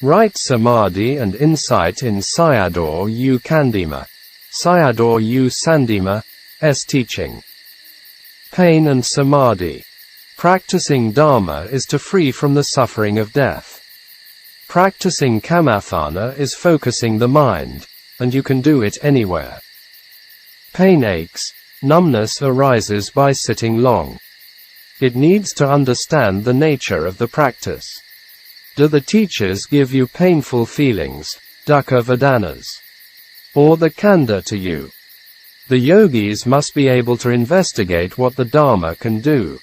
Right Samadhi and insight in Sayadaw U Candima. Sayadaw U Sandima, S teaching. Pain and Samadhi. Practicing Dhamma is to free from the suffering of death. Practicing Kamathana is focusing the mind, and you can do it anywhere. Pain aches, numbness arises by sitting long. It needs to understand the nature of the practice. Do the teachers give you painful feelings, dukkha vedanas? Or the khandha to you? The yogis must be able to investigate what the Dhamma can do.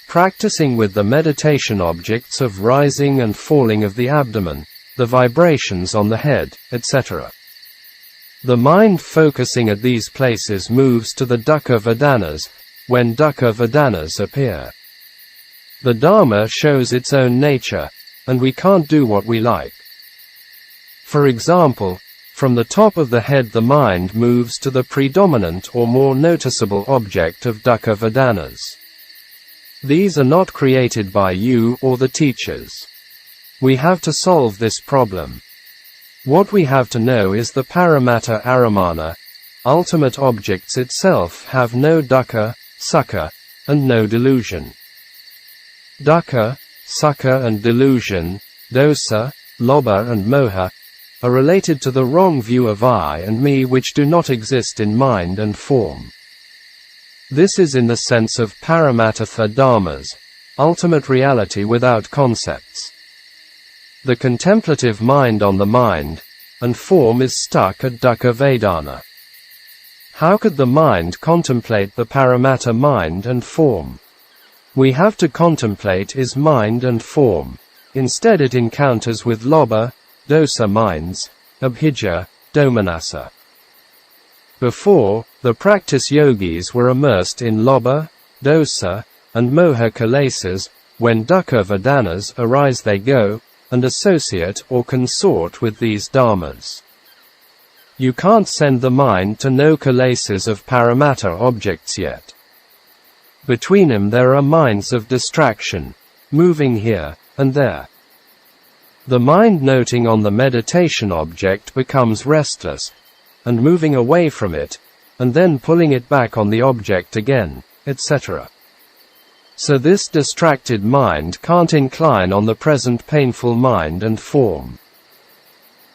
Practicing with the meditation objects of rising and falling of the abdomen, the vibrations on the head, etc. The mind focusing at these places moves to the dukkha vedanas, when dukkha vedanas appear. The Dhamma shows its own nature, and we can't do what we like. For example, from the top of the head the mind moves to the predominant or more noticeable object of dukkha vedanas. These are not created by you or the teachers. We have to solve this problem. What we have to know is the paramatta aramana, ultimate objects itself have no dukkha, sukha, and no delusion. Dukkha, sukha and delusion, dosa, lobha and moha, are related to the wrong view of I and me which do not exist in mind and form. This is in the sense of paramattha dhammas, ultimate reality without concepts. The contemplative mind on the mind, and form is stuck at dukkha vedana. How could the mind contemplate the paramatta mind and form? We have to contemplate is mind and form. Instead it encounters with lobha, dosa minds, abhijja, domanassa. Before, the practice yogis were immersed in lobha, dosa, and moha kilesas. When dukkha vedanas arise they go, and associate or consort with these dhammas. You can't send the mind to no kilesas of paramatta objects yet. Between them there are minds of distraction, moving here and there. The mind noting on the meditation object becomes restless, and moving away from it, and then pulling it back on the object again, etc. So this distracted mind can't incline on the present painful mind and form.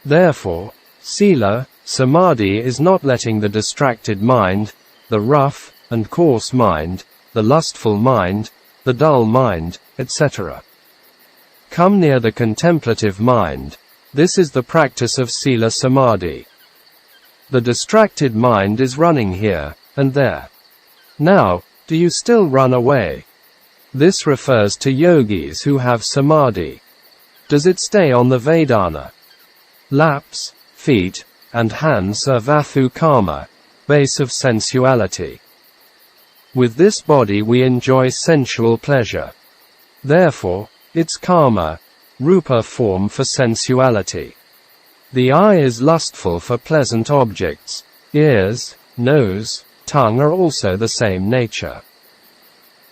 Therefore, sila, samadhi is not letting the distracted mind, the rough and coarse mind, the lustful mind, the dull mind, etc. come near the contemplative mind. This is the practice of sila samadhi. The distracted mind is running here and there. Now, do you still run away? This refers to yogis who have samadhi. Does it stay on the vedana? Laps, feet, and hands are vathu karma, base of sensuality. With this body we enjoy sensual pleasure. Therefore, it's karma, rupa form for sensuality. The eye is lustful for pleasant objects. Ears, nose, tongue are also the same nature.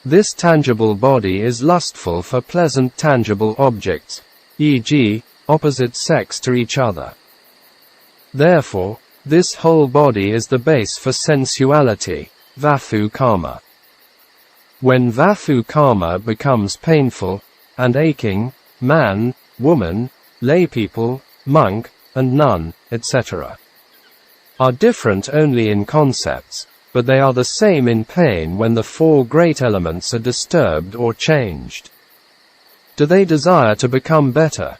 This tangible body is lustful for pleasant tangible objects, e.g., opposite sex to each other. Therefore, this whole body is the base for sensuality, vathu karma. When vathu karma becomes painful and aching, man, woman, laypeople, monk, and nun, etc. are different only in concepts, but they are the same in pain when the four great elements are disturbed or changed. Do they desire to become better?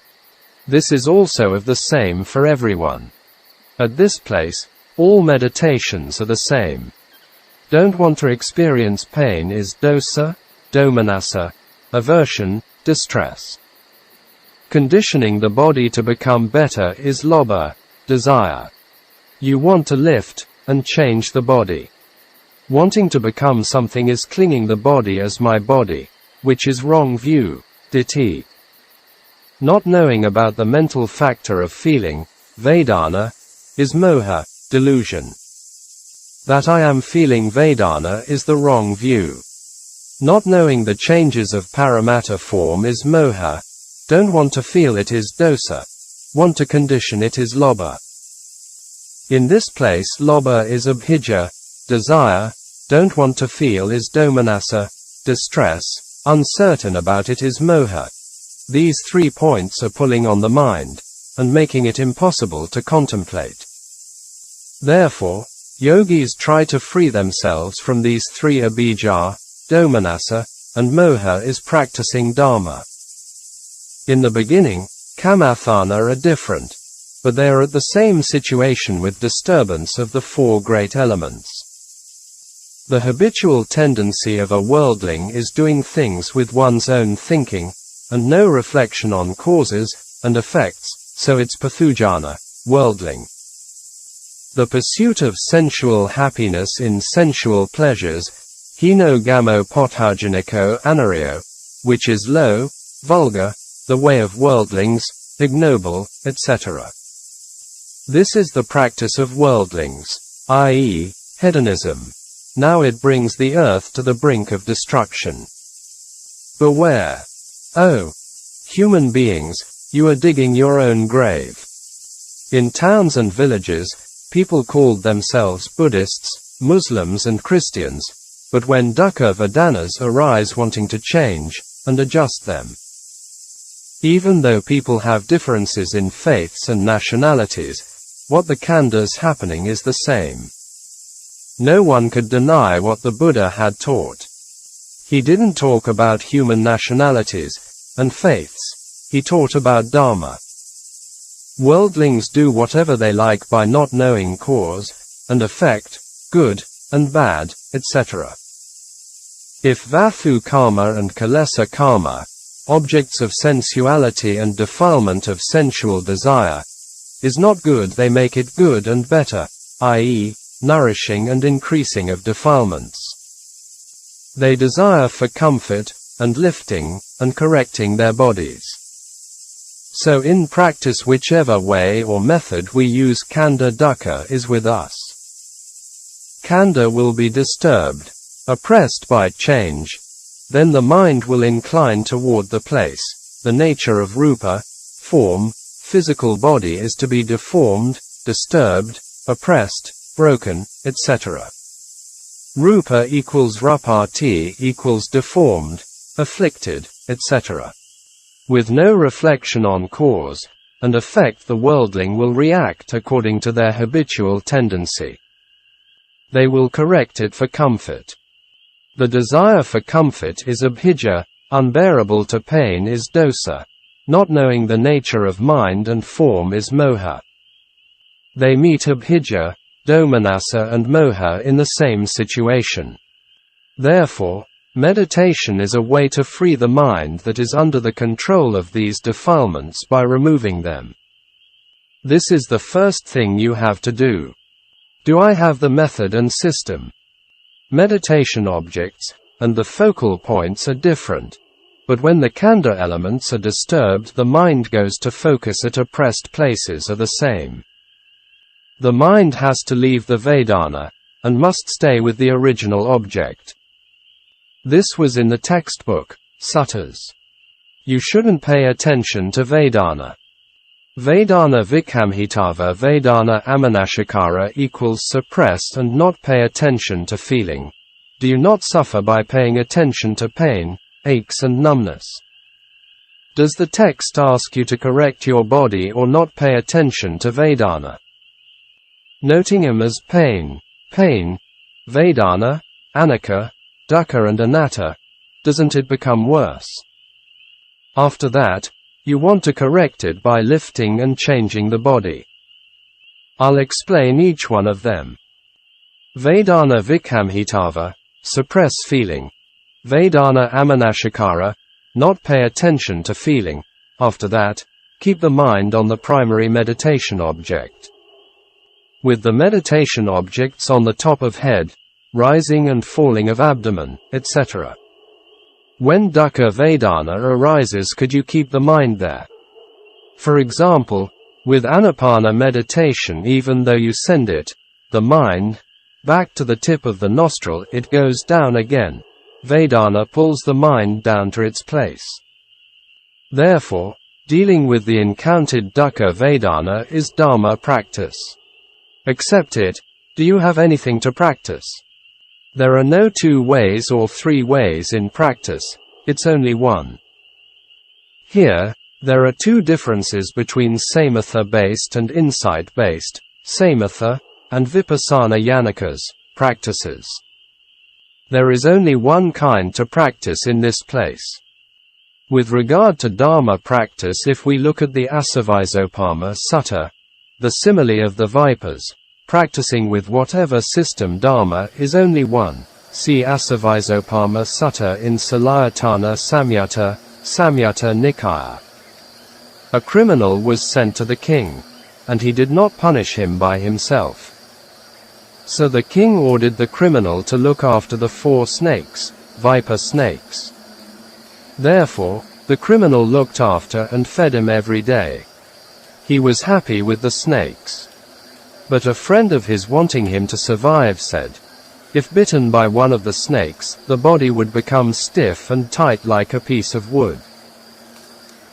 This is also of the same for everyone. At this place, all meditations are the same. Don't want to experience pain is dosa, domanassa, aversion, distress. Conditioning the body to become better is lobha, desire. You want to lift and change the body. Wanting to become something is clinging the body as my body, which is wrong view, ditthi. Not knowing about the mental factor of feeling, vedana, is moha, delusion. That I am feeling vedana is the wrong view. Not knowing the changes of paramatta form is moha, don't want to feel it is dosa. Want to condition it is lobha. In this place lobha is abhijja, desire, don't want to feel is domanassa, distress, uncertain about it is moha. These 3 points are pulling on the mind, and making it impossible to contemplate. Therefore, yogis try to free themselves from these 3 abhijja, domanassa, and moha is practicing Dhamma. In the beginning, kamathana are different, but they are at the same situation with disturbance of the 4 great elements. The habitual tendency of a worldling is doing things with one's own thinking, and no reflection on causes and effects, so it's pathujana, worldling. The pursuit of sensual happiness in sensual pleasures, hino gamo pothajaniko anario, which is low, vulgar, the way of worldlings, ignoble, etc. This is the practice of worldlings, i.e., hedonism. Now it brings the earth to the brink of destruction. Beware. Oh, human beings, you are digging your own grave. In towns and villages, people called themselves Buddhists, Muslims and Christians, but when dukkha vedanas arise wanting to change and adjust them. Even though people have differences in faiths and nationalities, what the khandha's happening is the same. No one could deny what the Buddha had taught. He didn't talk about human nationalities and faiths. He taught about Dhamma. Worldlings do whatever they like by not knowing cause and effect, good and bad, etc. If vathu karma and kilesa karma, objects of sensuality and defilement of sensual desire, is not good, they make it good and better, i.e., nourishing and increasing of defilements. They desire for comfort, and lifting, and correcting their bodies. So in practice whichever way or method we use khandha dukkha is with us. Khandha will be disturbed, oppressed by change, then the mind will incline toward the place, the nature of rupa, form, physical body is to be deformed, disturbed, oppressed, broken, etc. Rupa equals rapati equals deformed, afflicted, etc. With no reflection on cause and effect, the worldling will react according to their habitual tendency. They will correct it for comfort. The desire for comfort is abhijja, unbearable to pain is dosa. Not knowing the nature of mind and form is moha. They meet abhijja, domanassa and moha in the same situation. Therefore, meditation is a way to free the mind that is under the control of these defilements by removing them. This is the first thing you have to do. Do I have the method and system? Meditation objects and the focal points are different, but when the khandha elements are disturbed, the mind goes to focus at oppressed places are the same. The mind has to leave the Vedana, and must stay with the original object. This was in the textbook, Suttas. You shouldn't pay attention to Vedana. Vedana vikhamhitava Vedana amanashikara equals suppress and not pay attention to feeling. Do you not suffer by paying attention to pain, aches and numbness? Does the text ask you to correct your body or not pay attention to Vedana? Noting him as pain, Vedana, Anicca, Dukkha and Anatta, doesn't it become worse? After that, you want to correct it by lifting and changing the body. I'll explain each one of them. Vedana vikhamhitava, suppress feeling. Vedana amanashikara, not pay attention to feeling. After that, keep the mind on the primary meditation object. With the meditation objects on the top of head, rising and falling of abdomen, etc. When dukkha vedana arises, could you keep the mind there? For example, with anapana meditation, even though you send it, the mind, back to the tip of the nostril, it goes down again. Vedana pulls the mind down to its place. Therefore, dealing with the encountered dukkha vedana is Dhamma practice. Accept it. Do you have anything to practice? There are no 2 ways or 3 ways in practice, it's only one. Here, there are 2 differences between samatha-based and insight-based, samatha, and vipassana yanikas, practices. There is only one kind to practice in this place. With regard to Dharma practice, if we look at the Asavizopama Sutta, the simile of the vipers, practicing with whatever system Dharma is only one. See Asavizopama Sutta in Salayatana Samyutta Nikaya. A criminal was sent to the king, and he did not punish him by himself. So the king ordered the criminal to look after the 4 snakes, viper snakes. Therefore, the criminal looked after and fed him every day. He was happy with the snakes. But a friend of his, wanting him to survive, said, if bitten by one of the snakes, the body would become stiff and tight like a piece of wood.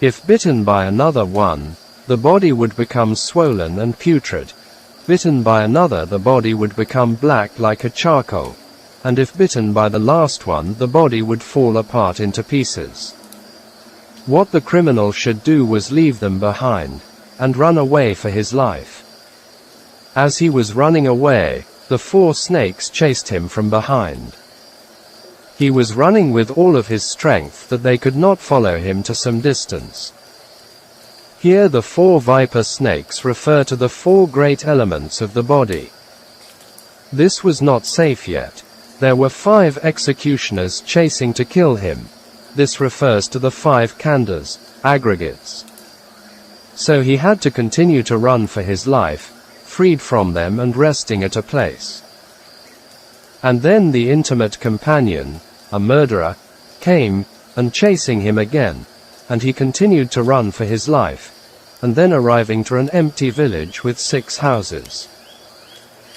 If bitten by another one, the body would become swollen and putrid. Bitten by another, the body would become black like a charcoal. And if bitten by the last one, the body would fall apart into pieces. What the criminal should do was leave them behind, and run away for his life. As he was running away, the 4 snakes chased him from behind. He was running with all of his strength that they could not follow him to some distance. Here the 4 viper snakes refer to the 4 great elements of the body. This was not safe yet. There were 5 executioners chasing to kill him. This refers to the 5 khandhas, aggregates. So he had to continue to run for his life, freed from them and resting at a place. And then the intimate companion, a murderer, came, and chasing him again, and he continued to run for his life, and then arriving to an empty village with 6 houses.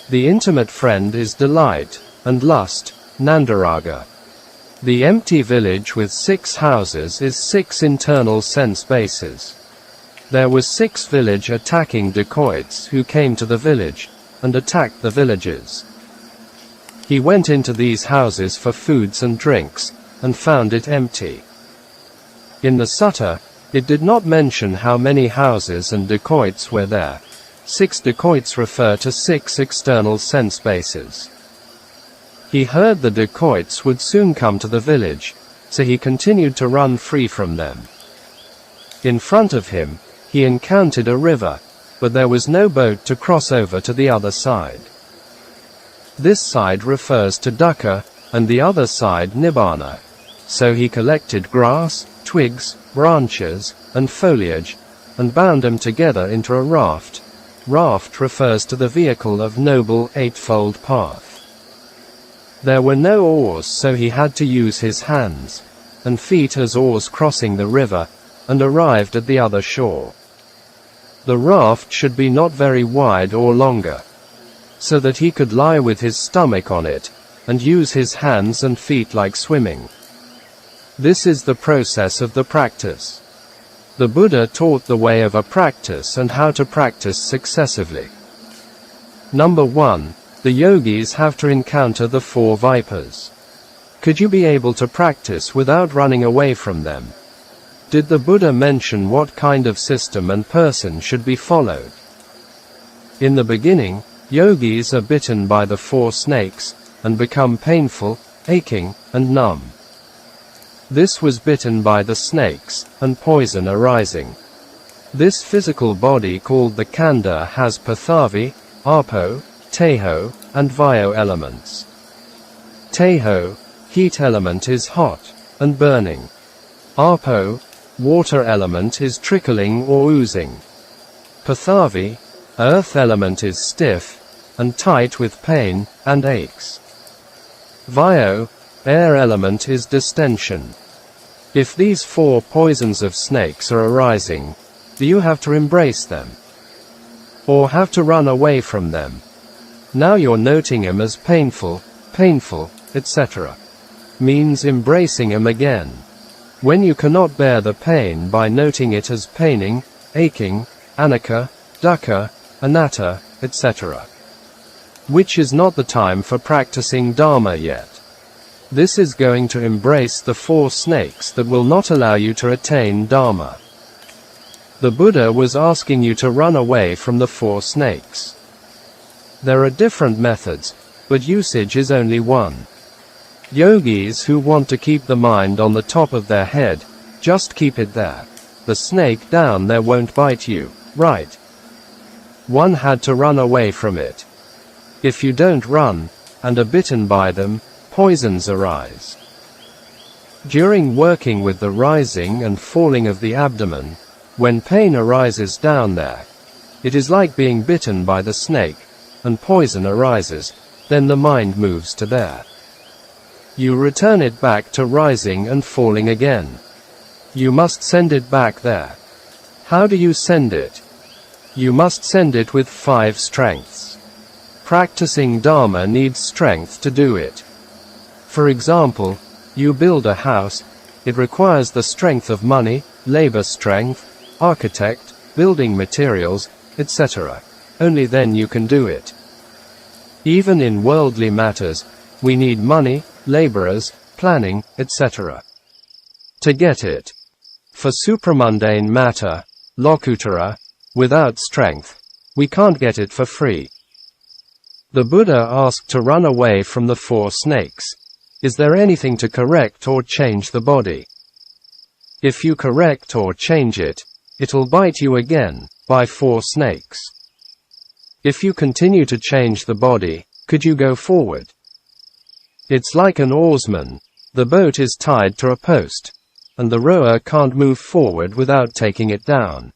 The intimate friend is delight, and lust, Nandaraga. The empty village with 6 houses is 6 internal sense bases. There were 6 village attacking dacoits who came to the village, and attacked the villages. He went into these houses for foods and drinks, and found it empty. In the sutta, it did not mention how many houses and dacoits were there. 6 dacoits refer to 6 external sense bases. He heard the dacoits would soon come to the village, so he continued to run free from them. In front of him, he encountered a river, but there was no boat to cross over to the other side. This side refers to dukkha, and the other side nibbana. So he collected grass, twigs, branches, and foliage, and bound them together into a raft. Raft refers to the vehicle of noble eightfold path. There were no oars, so he had to use his hands and feet as oars crossing the river, and arrived at the other shore. The raft should be not very wide or longer, so that he could lie with his stomach on it, and use his hands and feet like swimming. This is the process of the practice. The Buddha taught the way of a practice and how to practice successively. Number 1. The yogis have to encounter the 4 vipers. Could you be able to practice without running away from them? Did the Buddha mention what kind of system and person should be followed? In the beginning, yogis are bitten by the 4 snakes, and become painful, aching, and numb. This was bitten by the snakes, and poison arising. This physical body called the khandha has pathavi, apo, teho, and vayo elements. Teho, heat element, is hot, and burning. Apo, water element, is trickling or oozing. Pathavi, earth element, is stiff, and tight with pain, and aches. Vayo, air element, is distension. If these 4 poisons of snakes are arising, do you have to embrace them? Or have to run away from them? Now you're noting them as painful, etc. Means embracing them again. When you cannot bear the pain by noting it as paining, aching, anicca, dukkha, anatta, etc. Which is not the time for practicing Dhamma yet. This is going to embrace the 4 snakes that will not allow you to attain Dhamma. The Buddha was asking you to run away from the 4 snakes. There are different methods, but usage is only one. Yogis who want to keep the mind on the top of their head, just keep it there. The snake down there won't bite you, right? One had to run away from it. If you don't run, and are bitten by them, poisons arise. During working with the rising and falling of the abdomen, when pain arises down there, it is like being bitten by the snake, and poison arises, then the mind moves to there. You return it back to rising and falling again. You must send it back there. How do you send it? You must send it with 5 strengths. Practicing Dhamma needs strength to do it. For example, you build a house, it requires the strength of money, labor strength, architect, building materials, etc. Only then you can do it. Even in worldly matters, we need money, laborers, planning, etc. to get it. For supramundane matter, lokuttara, without strength, we can't get it for free. The Buddha asked to run away from the 4 snakes. Is there anything to correct or change the body? If you correct or change it, it'll bite you again, by 4 snakes. If you continue to change the body, could you go forward? It's like an oarsman. The boat is tied to a post, and the rower can't move forward without taking it down.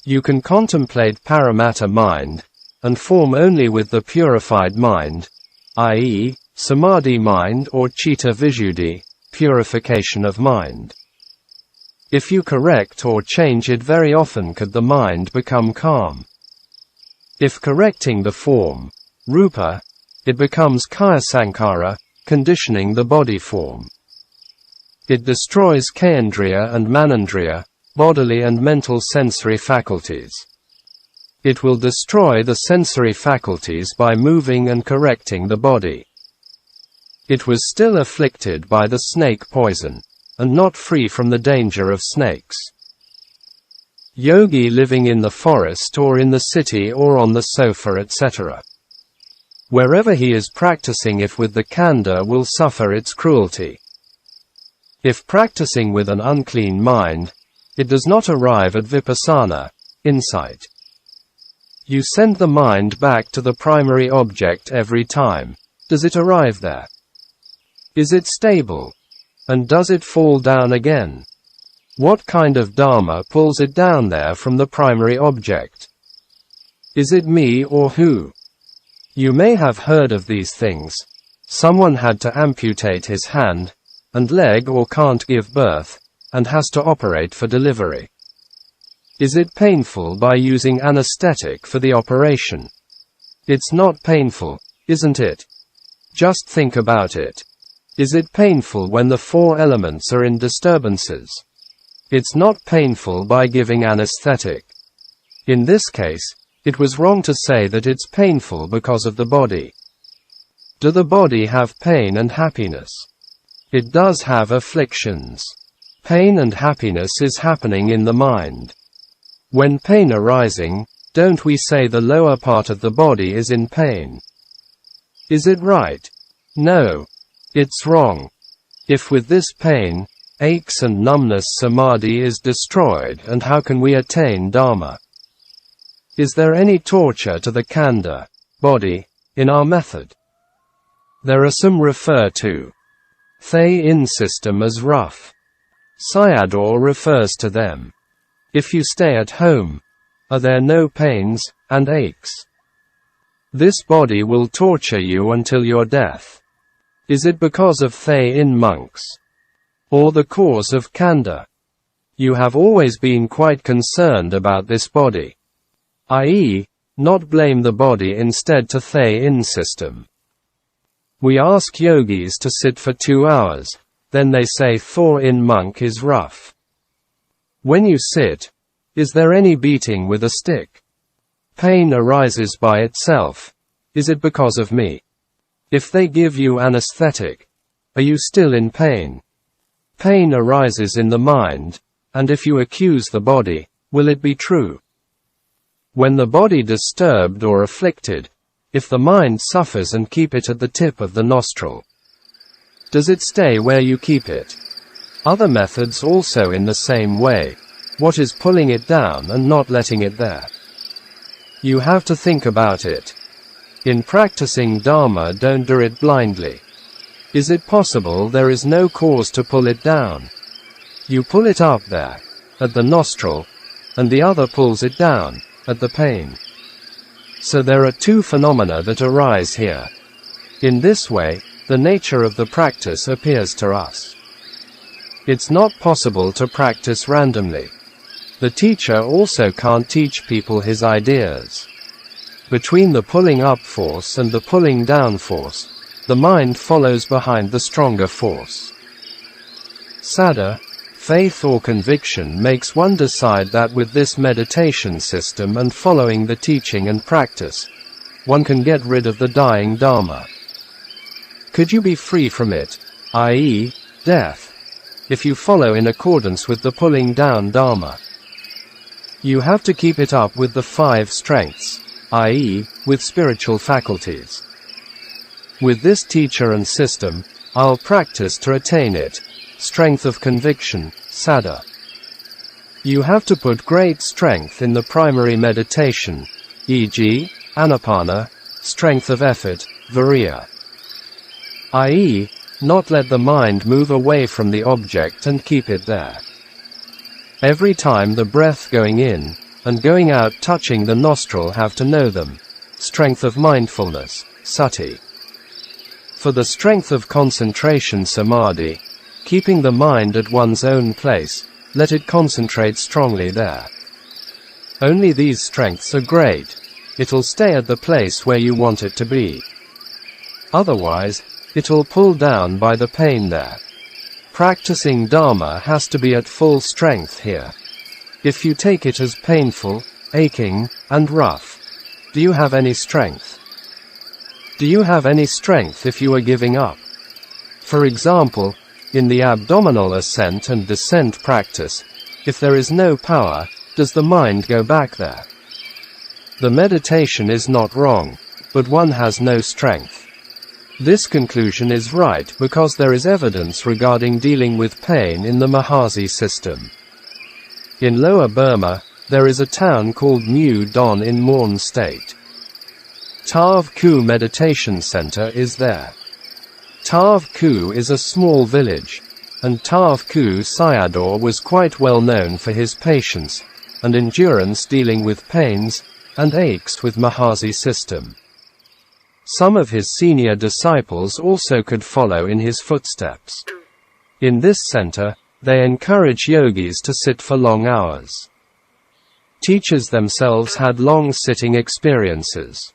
You can contemplate paramatta mind, and form only with the purified mind, i.e., Samādhi mind or Citta Visuddhi, purification of mind. If you correct or change it very often could the mind become calm. If correcting the form, rupa, it becomes kaya sankhara, conditioning the body form. It destroys kayendriya and manandriya, bodily and mental sensory faculties. It will destroy the sensory faculties by moving and correcting the body. It was still afflicted by the snake poison, and not free from the danger of snakes. Yogi living in the forest or in the city or on the sofa etc. Wherever he is practicing if with the khandha will suffer its cruelty. If practicing with an unclean mind, it does not arrive at vipassana, insight. You send the mind back to the primary object every time. Does it arrive there? Is it stable? And does it fall down again? What kind of Dhamma pulls it down there from the primary object? Is it me or who? You may have heard of these things. Someone had to amputate his hand and leg or can't give birth, and has to operate for delivery. Is it painful by using anesthetic for the operation? It's not painful, isn't it? Just think about it. Is it painful when the 4 elements are in disturbances? It's not painful by giving anesthetic. In this case, it was wrong to say that it's painful because of the body. Do the body have pain and happiness? It does have afflictions. Pain and happiness is happening in the mind. When pain arising, don't we say the lower part of the body is in pain? Is it right? No. It's wrong. If with this pain, aches and numbness Samādhi is destroyed, and how can we attain Dhamma? Is there any torture to the khandha, body, in our method? There are some refer to Thay-in system as rough. Sayadaw refers to them. If you stay at home, are there no pains and aches? This body will torture you until your death. Is it because of Thay-in monks? Or the cause of khandha? You have always been quite concerned about this body. I.e., not blame the body instead to Thay-in system. We ask yogis to sit for 2 hours, then they say Thor in monk is rough. When you sit, is there any beating with a stick? Pain arises by itself. Is it because of me? If they give you anesthetic, are you still in pain? Pain arises in the mind, and if you accuse the body, will it be true? When the body disturbed or afflicted, if the mind suffers and keep it at the tip of the nostril, does it stay where you keep it? Other methods also in the same way. What is pulling it down and not letting it there? You have to think about it. In practicing Dharma, don't do it blindly. Is it possible there is no cause to pull it down? You pull it up there, at the nostril, and the other pulls it down, at the pain. So there are two phenomena that arise here. In this way, the nature of the practice appears to us. It's not possible to practice randomly. The teacher also can't teach people his ideas. Between the pulling up force and the pulling down force, the mind follows behind the stronger force. Saddha, faith or conviction makes one decide that with this meditation system and following the teaching and practice, one can get rid of the dying Dharma. Could you be free from it, i.e., death, if you follow in accordance with the pulling down Dharma? You have to keep it up with the 5 strengths, i.e., with spiritual faculties. With this teacher and system, I'll practice to attain it. Strength of conviction, saddha. You have to put great strength in the primary meditation, e.g., anapana, strength of effort, viriya. i.e., not let the mind move away from the object and keep it there. Every time the breath going in and going out touching the nostril have to know them. Strength of mindfulness, sati. For the strength of concentration, samadhi, keeping the mind at one's own place, let it concentrate strongly there. Only these strengths are great. It'll stay at the place where you want it to be. Otherwise, it'll pull down by the pain there. Practicing Dharma has to be at full strength here. If you take it as painful, aching, and rough, do you have any strength? Do you have any strength if you are giving up? For example, in the abdominal ascent and descent practice, if there is no power, does the mind go back there? The meditation is not wrong, but one has no strength. This conclusion is right because there is evidence regarding dealing with pain in the Mahasi system. In Lower Burma, there is a town called New Don in Morn State. Tav Ku Meditation Center is there. Tav Ku is a small village, and Tav Ku Sayadaw was quite well known for his patience and endurance dealing with pains and aches with Mahasi system. Some of his senior disciples also could follow in his footsteps. In this center, they encourage yogis to sit for long hours. Teachers themselves had long sitting experiences.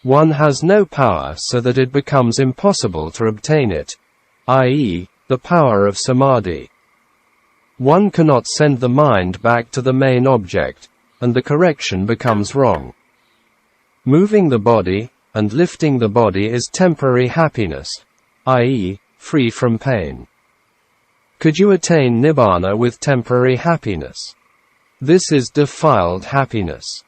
One has no power so that it becomes impossible to obtain it, i.e., the power of samadhi. One cannot send the mind back to the main object, and the correction becomes wrong. Moving the body and lifting the body is temporary happiness, i.e., free from pain. Could you attain nibbana with temporary happiness? This is defiled happiness.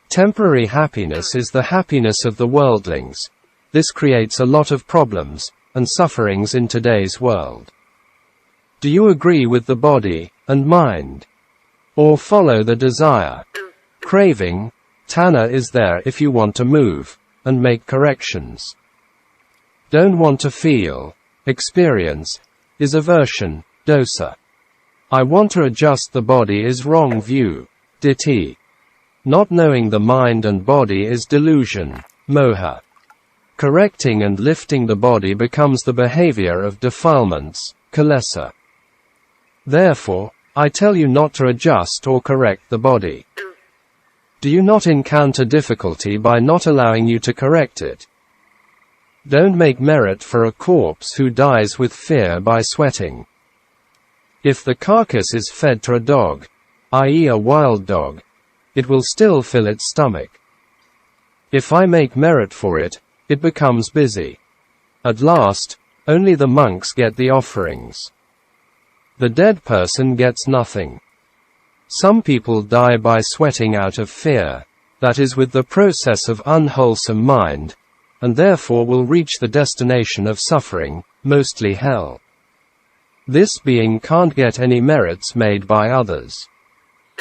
Temporary happiness is the happiness of the worldlings. This creates a lot of problems and sufferings in today's world. Do you agree with the body and mind? Or follow the desire? Craving, tanha is there if you want to move and make corrections. Don't want to feel, experience, is aversion, dosa. I want to adjust the body is wrong view, ditthi. Not knowing the mind and body is delusion, moha. Correcting and lifting the body becomes the behavior of defilements, kilesa. Therefore, I tell you not to adjust or correct the body. Do you not encounter difficulty by not allowing you to correct it? Don't make merit for a corpse who dies with fear by sweating. If the carcass is fed to a dog, i.e. a wild dog, it will still fill its stomach. If I make merit for it, it becomes busy. At last, only the monks get the offerings. The dead person gets nothing. Some people die by sweating out of fear, that is with the process of unwholesome mind, and therefore will reach the destination of suffering, mostly hell. This being can't get any merits made by others.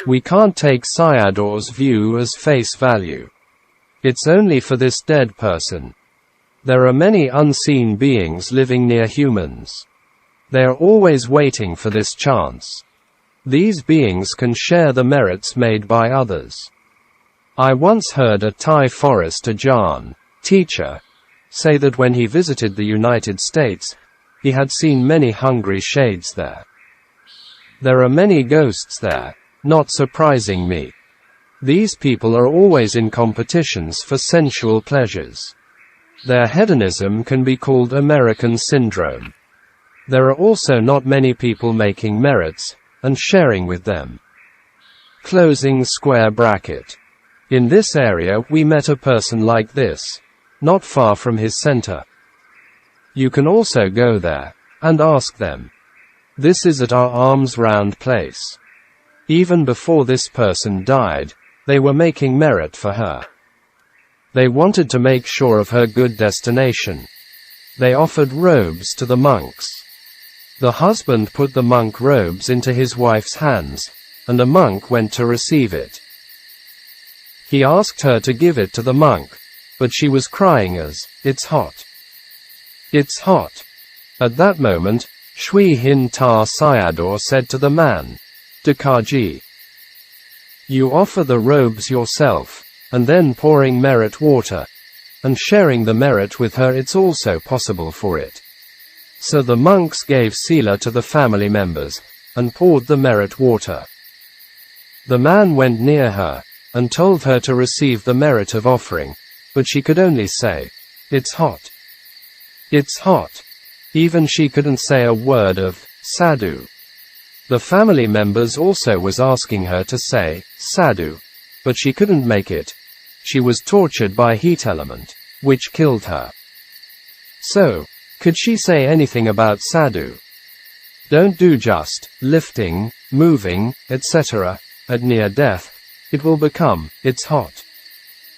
We can't take Sayadaw's view as face value. It's only for this dead person. There are many unseen beings living near humans. They are always waiting for this chance. These beings can share the merits made by others. I once heard a Thai forest Ajahn, teacher, say that when he visited the United States, he had seen many hungry shades there. There are many ghosts there, not surprising me. These people are always in competitions for sensual pleasures. Their hedonism can be called American syndrome. There are also not many people making merits, and sharing with them. Closing square bracket. In this area we met a person like this, not far from his center. You can also go there, and ask them. This is at our arms round place. Even before this person died, they were making merit for her. They wanted to make sure of her good destination. They offered robes to the monks. The husband put the monk robes into his wife's hands, and a monk went to receive it. He asked her to give it to the monk, but she was crying as, "It's hot. It's hot." At that moment, Shui Hin Ta Sayadaw said to the man, "Dakaji, you offer the robes yourself, and then pouring merit water, and sharing the merit with her, it's also possible for it." So the monks gave sila to the family members, and poured the merit water. The man went near her, and told her to receive the merit of offering, but she could only say, "It's hot. It's hot." Even she couldn't say a word of sadhu. The family members also was asking her to say sadhu, but she couldn't make it. She was tortured by heat element, which killed her. So, could she say anything about sadhu? Don't do just lifting, moving, etc. At near death. It will become, "It's hot."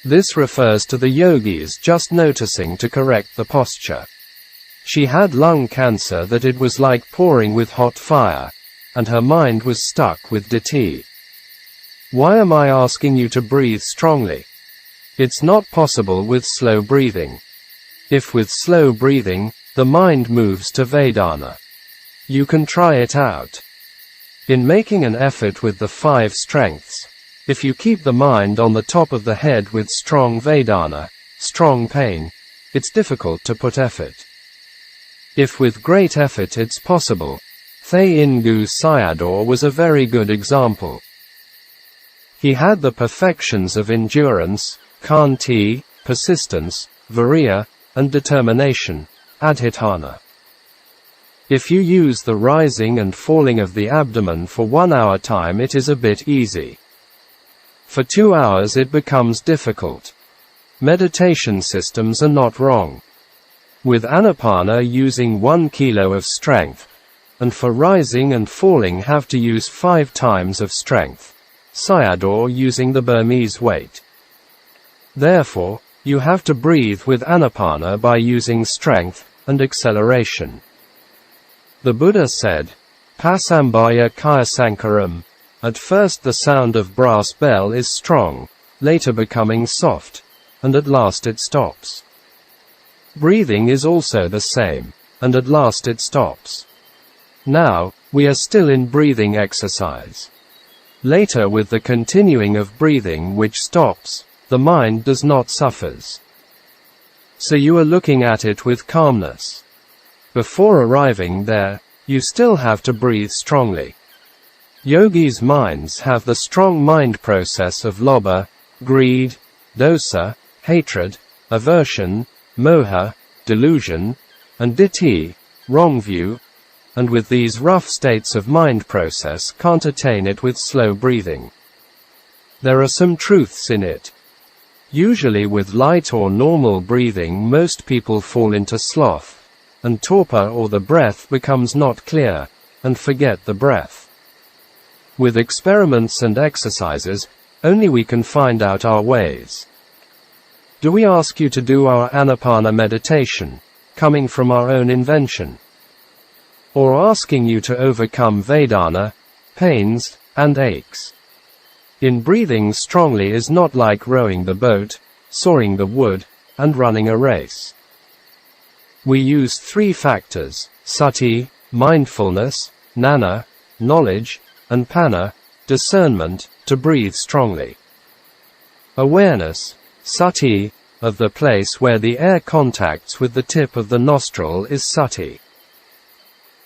This refers to the yogis just noticing to correct the posture. She had lung cancer that it was like pouring with hot fire, and her mind was stuck with ditthi. Why am I asking you to breathe strongly? It's not possible with slow breathing. If with slow breathing, the mind moves to Vedana. You can try it out. In making an effort with the 5 strengths, if you keep the mind on the top of the head with strong Vedana, strong pain, it's difficult to put effort. If with great effort it's possible, Thay Ingu Sayadaw was a very good example. He had the perfections of endurance, khanti, persistence, virya, and determination, adhitthana. If you use the rising and falling of the abdomen for 1 hour time, it is a bit easy. For 2 hours it becomes difficult. Meditation systems are not wrong. With anapana using 1 kilo of strength, and for rising and falling have to use 5 times of strength. Sayadaw using the Burmese weight. Therefore, you have to breathe with anapana by using strength and acceleration. The Buddha said, Pasambaya kaya sankaram. At first the sound of brass bell is strong, later becoming soft, and at last it stops. Breathing is also the same, and at last it stops. Now, we are still in breathing exercise. Later, with the continuing of breathing which stops, the mind does not suffers. So you are looking at it with calmness. Before arriving there, you still have to breathe strongly. Yogis' minds have the strong mind process of lobha, greed, dosa, hatred, aversion, moha, delusion, and ditthi, wrong view, and with these rough states of mind process can't attain it with slow breathing. There are some truths in it. Usually with light or normal breathing most people fall into sloth, and torpor, or the breath becomes not clear, and forget the breath. With experiments and exercises, only we can find out our ways. Do we ask you to do our Anapana meditation, coming from our own invention? Or asking you to overcome Vedana, pains, and aches? In breathing strongly is not like rowing the boat, sawing the wood, and running a race. We use 3 factors, sati, mindfulness, gnana, knowledge, and panna, discernment, to breathe strongly. Awareness, sati, of the place where the air contacts with the tip of the nostril is sati.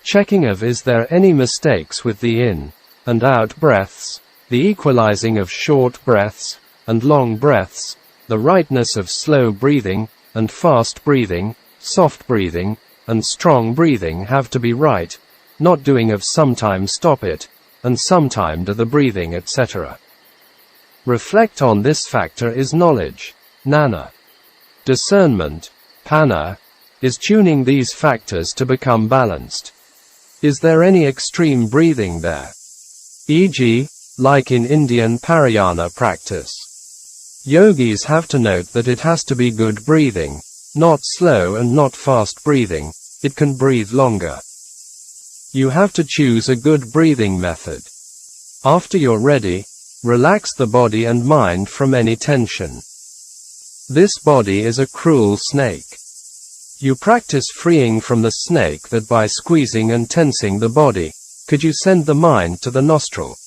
Checking of is there any mistakes with the in and out breaths, the equalizing of short breaths and long breaths, the rightness of slow breathing and fast breathing, soft breathing and strong breathing have to be right, not doing of sometime stop it, and sometime do the breathing, etc. Reflect on this factor is knowledge, gnana. Discernment, panna, is tuning these factors to become balanced. Is there any extreme breathing there? E.g., like in Indian parayana practice. Yogis have to note that it has to be good breathing, not slow and not fast breathing, it can breathe longer. You have to choose a good breathing method. After you're ready, relax the body and mind from any tension. This body is a cruel snake. You practice freeing from the snake that by squeezing and tensing the body, could you send the mind to the nostril.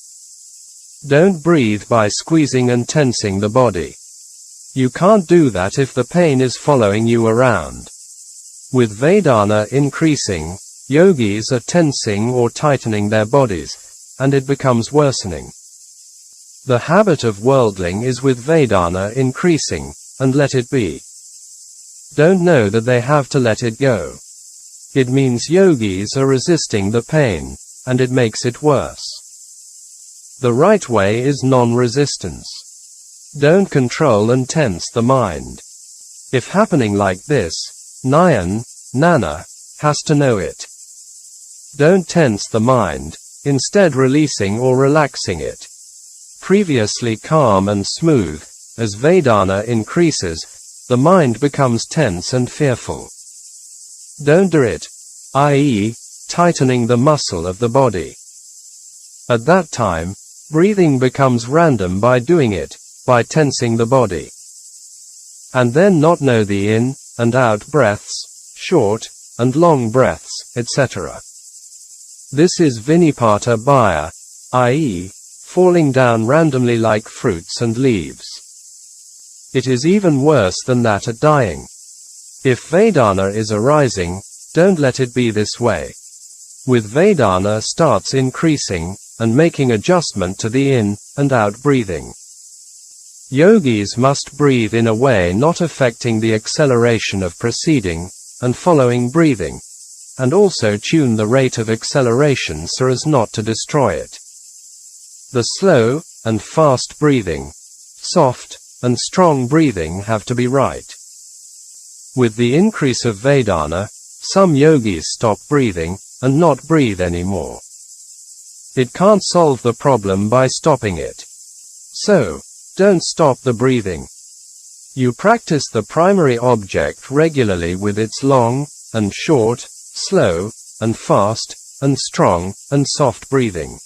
Don't breathe by squeezing and tensing the body. You can't do that if the pain is following you around. With Vedana increasing, yogis are tensing or tightening their bodies, and it becomes worsening. The habit of worldling is with Vedana increasing, and let it be. Don't know that they have to let it go. It means yogis are resisting the pain, and it makes it worse. The right way is non-resistance. Don't control and tense the mind. If happening like this, gnana, has to know it. Don't tense the mind, instead releasing or relaxing it. Previously calm and smooth, as Vedana increases, the mind becomes tense and fearful. Don't do it, i.e., tightening the muscle of the body. At that time, breathing becomes random by doing it, by tensing the body. And then not know the in and out breaths, short and long breaths, etc. This is vinipata bhaya, i.e., falling down randomly like fruits and leaves. It is even worse than that at dying. If Vedana is arising, don't let it be this way. With Vedana starts increasing, and making adjustment to the in and out breathing. Yogis must breathe in a way not affecting the acceleration of preceding and following breathing, and also tune the rate of acceleration so as not to destroy it. The slow and fast breathing, soft and strong breathing have to be right. With the increase of Vedana, some yogis stop breathing and not breathe anymore. It can't solve the problem by stopping it. So, don't stop the breathing. You practice the primary object regularly with its long and short, slow and fast and strong and soft breathing.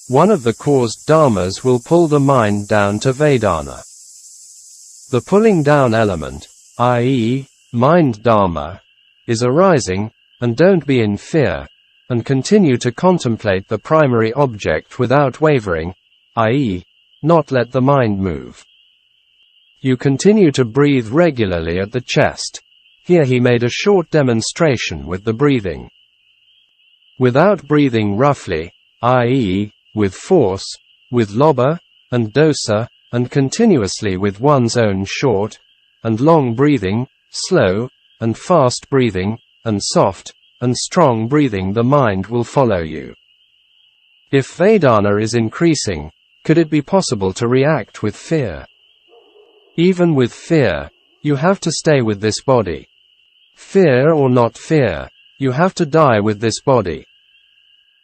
One of the caused dharmas will pull the mind down to Vedana. The pulling down element, i.e., mind dharma, is arising, and don't be in fear, and continue to contemplate the primary object without wavering, i.e., not let the mind move. You continue to breathe regularly at the chest. Here he made a short demonstration with the breathing. Without breathing roughly, i.e., with force, with lobha and dosa, and continuously with one's own short and long breathing, slow and fast breathing, and soft, and strong breathing, the mind will follow you. If Vedana is increasing, could it be possible to react with fear? Even with fear, you have to stay with this body. Fear or not fear, you have to die with this body.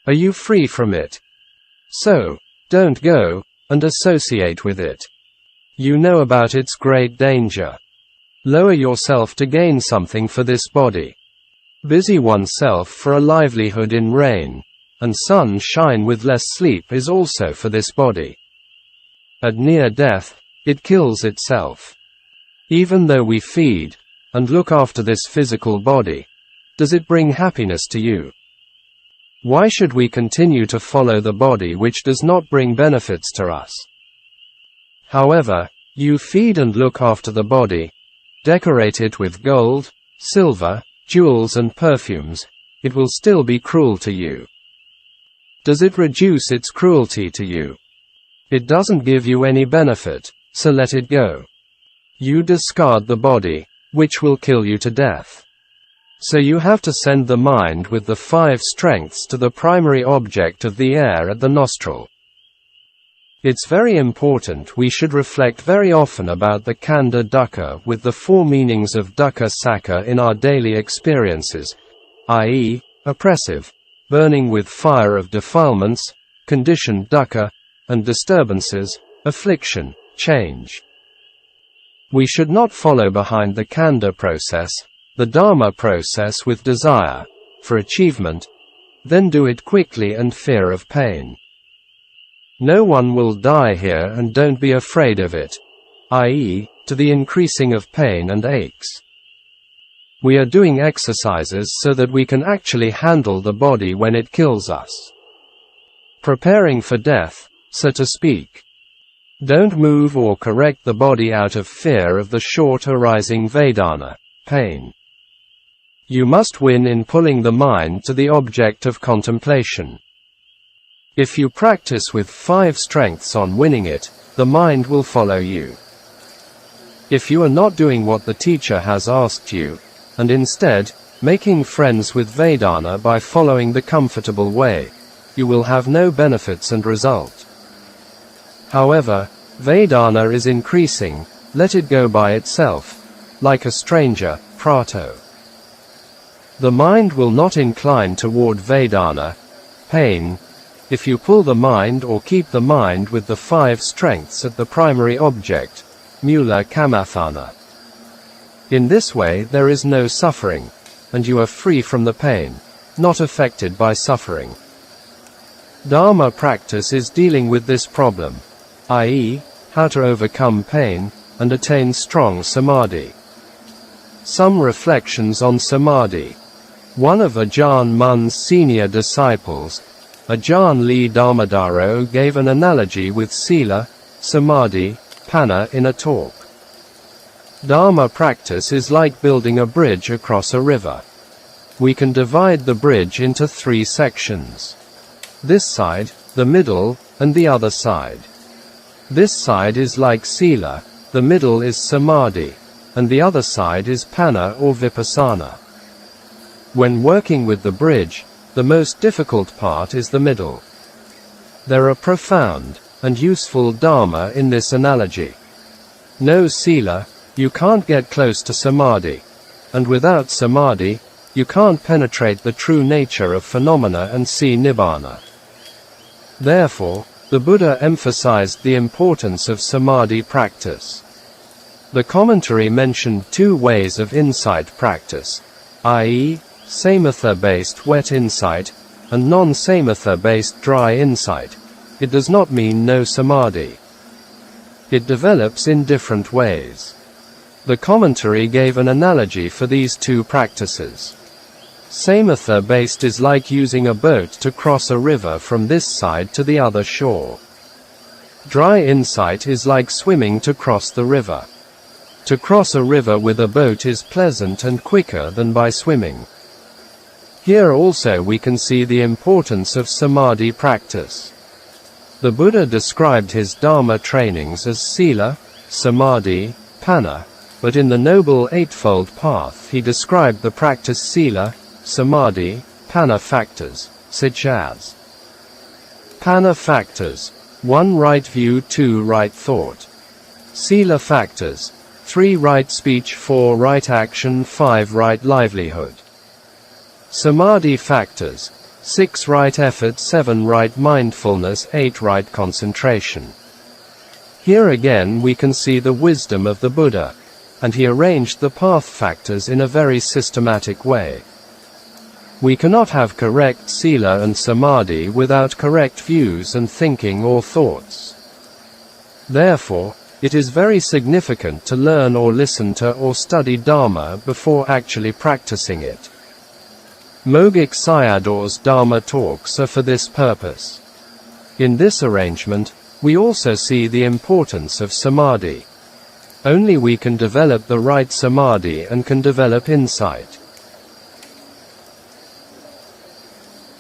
Are you free from it? So, don't go and associate with it. You know about its great danger. Lower yourself to gain something for this body. Busy oneself for a livelihood in rain and sunshine with less sleep is also for this body. At near death, it kills itself. Even though we feed and look after this physical body, does it bring happiness to you? Why should we continue to follow the body which does not bring benefits to us? However, you feed and look after the body, decorate it with gold, silver, jewels and perfumes, it will still be cruel to you. Does it reduce its cruelty to you? It doesn't give you any benefit, so let it go. You discard the body, which will kill you to death. So you have to send the mind with the 5 strengths to the primary object of the air at the nostril. It's very important we should reflect very often about the khandha dukkha with the 4 meanings of dukkha sakha in our daily experiences, i.e., oppressive, burning with fire of defilements, conditioned dukkha, and disturbances, affliction, change. We should not follow behind the khandha process, the Dhamma process with desire for achievement, then do it quickly and fear of pain. No one will die here and don't be afraid of it, i.e., to the increasing of pain and aches. We are doing exercises so that we can actually handle the body when it kills us. Preparing for death, so to speak. Don't move or correct the body out of fear of the short arising Vedana, pain. You must win in pulling the mind to the object of contemplation. If you practice with 5 strengths on winning it, the mind will follow you. If you are not doing what the teacher has asked you, and instead, making friends with Vedana by following the comfortable way, you will have no benefits and result. However, Vedana is increasing, let it go by itself, like a stranger, prato. The mind will not incline toward Vedana, pain, if you pull the mind or keep the mind with the 5 strengths at the primary object, mula kamathana. In this way there is no suffering, and you are free from the pain, not affected by suffering. Dharma practice is dealing with this problem, i.e., how to overcome pain, and attain strong samadhi. Some reflections on samadhi. One of Ajahn Mun's senior disciples, Ajahn Lee Dharmadaro, gave an analogy with sila, samadhi, panna in a talk. Dharma practice is like building a bridge across a river. We can divide the bridge into 3 sections. This side, the middle, and the other side. This side is like sila, the middle is samadhi, and the other side is panna or vipassana. When working with the bridge, the most difficult part is the middle. There are profound and useful dharma in this analogy. No sila, you can't get close to samadhi, and without samadhi, you can't penetrate the true nature of phenomena and see nibbana. Therefore, the Buddha emphasized the importance of samadhi practice. The commentary mentioned 2 ways of insight practice, i.e., samatha-based wet insight, and non-samatha-based dry insight. It does not mean no samadhi. It develops in different ways. The commentary gave an analogy for these 2 practices. Samatha-based is like using a boat to cross a river from this side to the other shore. Dry insight is like swimming to cross the river. To cross a river with a boat is pleasant and quicker than by swimming. Here also we can see the importance of samadhi practice. The Buddha described his Dharma trainings as sila, samadhi, panna, but in the Noble Eightfold Path he described the practice Sila, Samadhi, Panna factors, such as Panna factors, 1 right view, 2 right thought. Sila factors, 3 right speech, 4 right action, 5 right livelihood. Samadhi factors, 6 right effort, 7 right mindfulness, 8 right concentration. Here again we can see the wisdom of the Buddha, and he arranged the path factors in a very systematic way. We cannot have correct Sila and Samadhi without correct views and thinking or thoughts. Therefore, it is very significant to learn or listen to or study Dhamma before actually practicing it. Mogik Sayadaw's Dhamma talks are for this purpose. In this arrangement, we also see the importance of Samadhi. Only we can develop the right Samadhi and can develop insight.